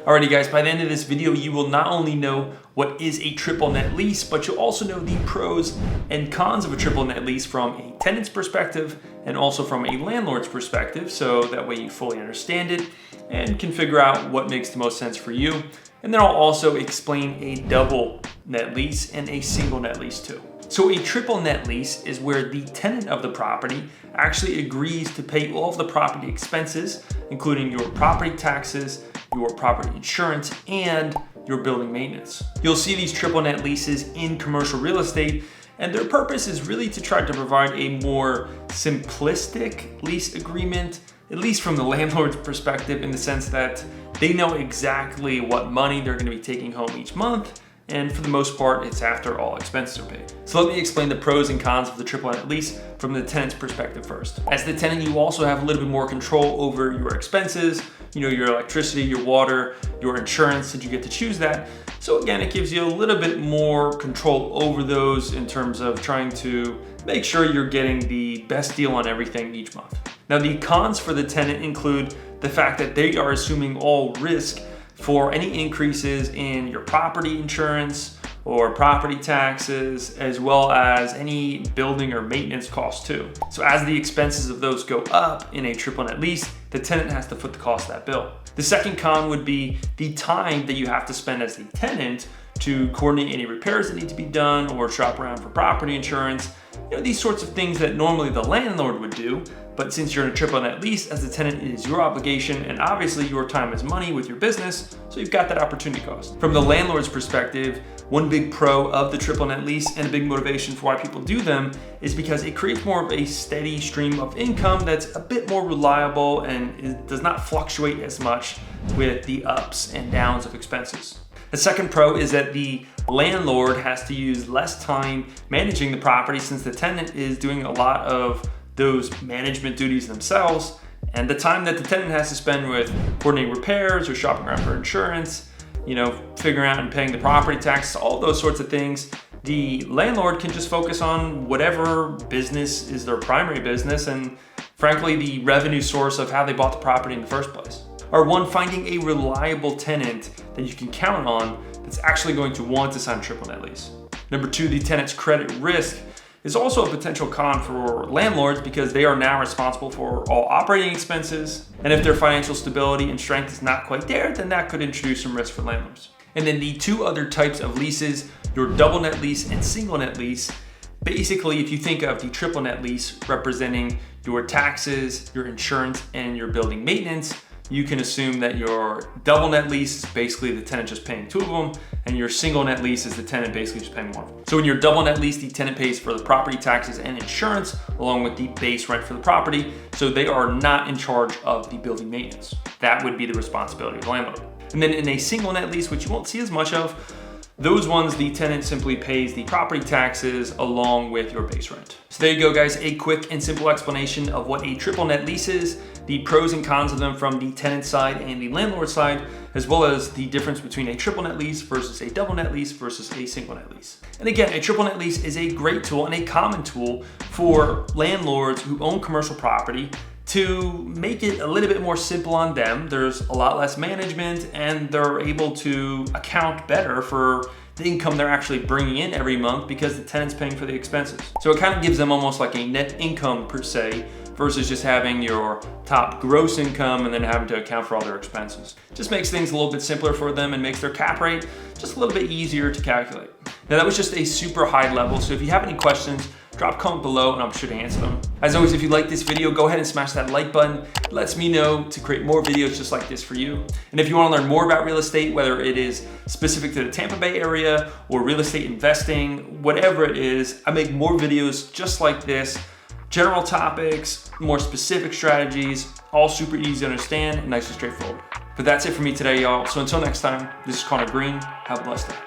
Alrighty guys, by the end of this video, you will not only know what is a triple net lease, but you'll also know the pros and cons of a triple net lease from a tenant's perspective and also from a landlord's perspective, so that way you fully understand it and can figure out what makes the most sense for you. And then I'll also explain a double net lease and a single net lease too. So a triple net lease is where the tenant of the property actually agrees to pay all of the property expenses, including your property taxes, your property insurance, and your building maintenance. You'll see these triple net leases in commercial real estate, and their purpose is really to try to provide a more simplistic lease agreement, at least from the landlord's perspective, in the sense that they know exactly what money they're going to be taking home each month, and for the most part, it's after all expenses are paid. So let me explain the pros and cons of the triple net lease from the tenant's perspective first. As the tenant, you also have a little bit more control over your expenses, your electricity, your water, your insurance, and you get to choose that. So again, it gives you a little bit more control over those in terms of trying to make sure you're getting the best deal on everything each month. Now, the cons for the tenant include the fact that they are assuming all risk for any increases in your property insurance or property taxes, as well as any building or maintenance costs too. So as the expenses of those go up in a triple net lease, the tenant has to foot the cost of that bill. The second con would be the time that you have to spend as the tenant to coordinate any repairs that need to be done or shop around for property insurance. These sorts of things that normally the landlord would do, but since you're in a triple net lease, as a tenant, it is your obligation, and obviously your time is money with your business, so you've got that opportunity cost. From the landlord's perspective, one big pro of the triple net lease and a big motivation for why people do them is because it creates more of a steady stream of income that's a bit more reliable and it does not fluctuate as much with the ups and downs of expenses. The second pro is that the landlord has to use less time managing the property since the tenant is doing a lot of those management duties themselves, and the time that the tenant has to spend with coordinating repairs or shopping around for insurance, figuring out and paying the property tax, all those sorts of things, the landlord can just focus on whatever business is their primary business and frankly the revenue source of how they bought the property in the first place. Or one, finding a reliable tenant that you can count on that's actually going to want to sign a triple net lease. Number two, the tenant's credit risk is also a potential con for landlords because they are now responsible for all operating expenses. And if their financial stability and strength is not quite there, then that could introduce some risk for landlords. And then the two other types of leases, your double net lease and single net lease. Basically, if you think of the triple net lease representing your taxes, your insurance, and your building maintenance, you can assume that your double net lease is basically the tenant just paying two of them, and your single net lease is the tenant basically just paying one of them. So in your double net lease, the tenant pays for the property taxes and insurance, along with the base rent for the property, so they are not in charge of the building maintenance. That would be the responsibility of the landlord. And then in a single net lease, which you won't see as much of, those ones, the tenant simply pays the property taxes along with your base rent. So there you go, guys, a quick and simple explanation of what a triple net lease is, the pros and cons of them from the tenant side and the landlord side, as well as the difference between a triple net lease versus a double net lease versus a single net lease. And again, a triple net lease is a great tool and a common tool for landlords who own commercial property to make it a little bit more simple on them. There's a lot less management and they're able to account better for the income they're actually bringing in every month because the tenant's paying for the expenses. So it kind of gives them almost like a net income per se, versus just having your top gross income and then having to account for all their expenses. Just makes things a little bit simpler for them and makes their cap rate just a little bit easier to calculate. Now that was just a super high level, so if you have any questions, drop a comment below and I'm sure to answer them. As always, if you like this video, go ahead and smash that like button. It lets me know to create more videos just like this for you. And if you want to learn more about real estate, whether it is specific to the Tampa Bay area or real estate investing, whatever it is, I make more videos just like this. General topics, more specific strategies, all super easy to understand and nice and straightforward. But that's it for me today, y'all. So until next time, this is Conor Green. Have a blessed day.